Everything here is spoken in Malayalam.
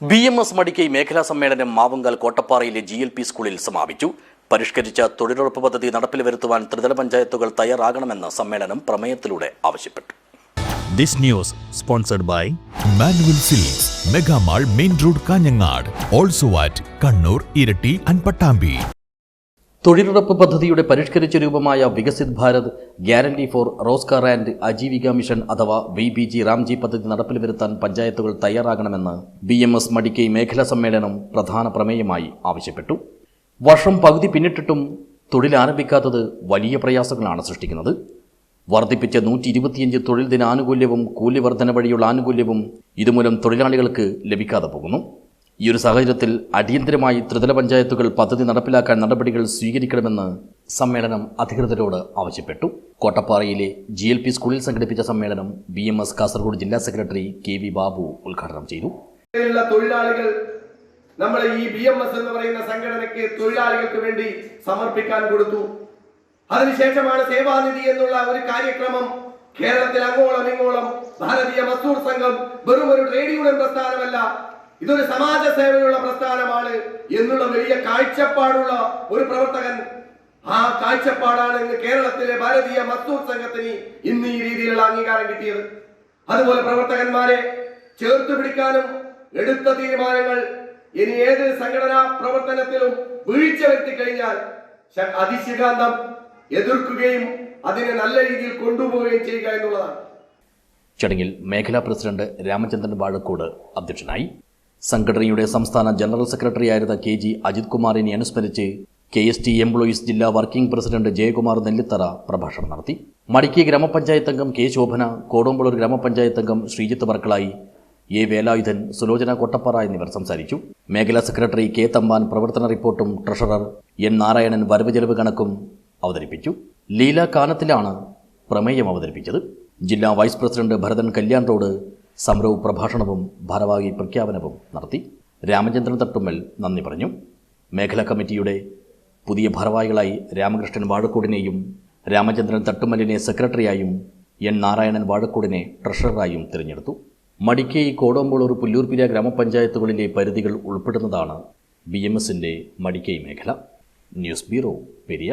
BMS മടിക്കൈ മേഖലാ സമ്മേളനം മാവുങ്കൽ കോട്ടപ്പാറയിലെ GLP സ്കൂളിൽ സമാപിച്ചു. പരിഷ്കരിച്ച തൊഴിലുറപ്പ് പദ്ധതി നടപ്പിൽ വരുത്തുവാൻ ത്രിതല പഞ്ചായത്തുകൾ തയ്യാറാകണമെന്ന് സമ്മേളനം പ്രമേയത്തിലൂടെ ആവശ്യപ്പെട്ടു. This news sponsored by Manual Silks, Mega Mall, Main Road, Kanyangad, also at Kannur, Irati and Pattambi. തൊഴിലുറപ്പ് പദ്ധതിയുടെ പരിഷ്കരിച്ച രൂപമായ Viksit Bharat guarantee four Rozgar and Aajeevika mission അഥവാ VBG റാംജി പദ്ധതി നടപ്പിൽ വരുത്താൻ പഞ്ചായത്തുകൾ തയ്യാറാകണമെന്ന് BMS മടിക്കൈ മേഖലാ സമ്മേളനം പ്രധാന പ്രമേയമായി ആവശ്യപ്പെട്ടു. വർഷം പകുതി പിന്നിട്ടിട്ടും തൊഴിൽ ആരംഭിക്കാത്തത് വലിയ പ്രയാസങ്ങളാണ് സൃഷ്ടിക്കുന്നത്. വർദ്ധിപ്പിച്ച 125 തൊഴിൽ ദിനാനുകൂല്യവും കൂലി വർധന വഴിയുള്ള ആനുകൂല്യവും ഇതുമൂലം തൊഴിലാളികൾക്ക് ലഭിക്കാതെ പോകുന്നു. ഈ ഒരു സാഹചര്യത്തിൽ അടിയന്തരമായി ത്രിതല പഞ്ചായത്തുകൾ പദ്ധതി നടപ്പിലാക്കാൻ നടപടികൾ സ്വീകരിക്കണമെന്ന് സമ്മേളനം അധികൃതരോട് ആവശ്യപ്പെട്ടു. കോട്ടപ്പാറയിലെ GLP സ്കൂളിൽ സംഘടിപ്പിച്ച സമ്മേളനം BMS കാസർഗോഡ് ജില്ലാ സെക്രട്ടറി KV ബാബു ഉദ്ഘാടനം ചെയ്തു. തൊഴിലാളികൾ നമ്മൾ ഈ BMS എന്ന് പറയുന്ന സംഘടനയ്ക്ക് തൊഴിലാളികൾക്ക് വേണ്ടി സമർപ്പിക്കാൻ കൊടുത്തു. അതിനുശേഷമാണ് സേവാനിധി എന്നുള്ള ഒരു കാര്യക്രമം കേരളത്തിൽ അങ്ങോളം ഇങ്ങോളം ഭാരതീയ മസ്ദൂർ സംഘം വെറും ഒരു ട്രേഡ് യൂണിയൻ പ്രസ്ഥാനമല്ല, ഇതൊരു സമാജ സേവനയുള്ള പ്രസ്ഥാനമാണ് എന്നുള്ള വലിയ കാഴ്ചപ്പാടുള്ള ഒരു പ്രവർത്തകൻ. ആ കാഴ്ചപ്പാടാണ് ഇന്ന് കേരളത്തിലെ ഭാരതീയ മസ്ദൂർ സംഘത്തിന് ഇന്ന് ഈ രീതിയിലുള്ള അംഗീകാരം കിട്ടിയത്. അതുപോലെ പ്രവർത്തകന്മാരെ ചേർത്ത് പിടിക്കാനും എടുത്ത തീരുമാനങ്ങൾ ഇനി ഏത് സംഘടനാ പ്രവർത്തനത്തിലും വീഴ്ച വരുത്തി കഴിഞ്ഞാൽ അതിശീഘ്രം എതിർക്കുകയും അതിനെ നല്ല രീതിയിൽ കൊണ്ടുപോവുകയും ചെയ്യുക എന്നുള്ളതാണ്. ചടങ്ങിൽ മേഖലാ പ്രസിഡന്റ് രാമചന്ദ്രൻ വാഴക്കോട് അധ്യക്ഷനായി. സംഘടനയുടെ സംസ്ഥാന ജനറൽ സെക്രട്ടറിയായിരുന്ന KG അജിത് കുമാറിനെ അനുസ്മരിച്ച് KST എംപ്ലോയീസ് ജില്ലാ വർക്കിംഗ് പ്രസിഡന്റ് ജയകുമാർ നെല്ലിത്തറ പ്രഭാഷണം നടത്തി. മടിക്കൈ ഗ്രാമപഞ്ചായത്ത് അംഗം K ശോഭന, കോടമ്പളൂർ ഗ്രാമപഞ്ചായത്ത് അംഗം ശ്രീജിത്ത് വർക്കളായി, A വേലായുധൻ, സുലോചന കൊട്ടപ്പാറ എന്നിവർ സംസാരിച്ചു. മേഖലാ സെക്രട്ടറി K തമ്പാൻ പ്രവർത്തന റിപ്പോർട്ടും ട്രഷറർ N നാരായണൻ വരവ് ചെലവ് കണക്കും അവതരിപ്പിച്ചു. ലീല കാനത്തിലാണ് പ്രമേയം അവതരിപ്പിച്ചത്. ജില്ലാ vice president Bharathan Kalyan road സമരവും പ്രഭാഷണവും ഭാരവാഹി പ്രഖ്യാപനവും നടത്തി. രാമചന്ദ്രൻ തട്ടുമ്മൽ നന്ദി പറഞ്ഞു. മേഖലാ കമ്മിറ്റിയുടെ പുതിയ ഭാരവാഹികളായി രാമകൃഷ്ണൻ വാഴക്കോടിനെയും രാമചന്ദ്രൻ തട്ടുമ്മലിനെ സെക്രട്ടറിയായും N നാരായണൻ വാഴക്കോടിനെ ട്രഷററായും തിരഞ്ഞെടുത്തു. മടിക്കൈ, കോടമ്പളൂർ, പുല്ലൂർപിര ഗ്രാമപഞ്ചായത്തുകളിലെ പരിധികൾ ഉൾപ്പെടുന്നതാണ് BMSന്റെ മടിക്കൈ മേഖല. News bureau, Periya.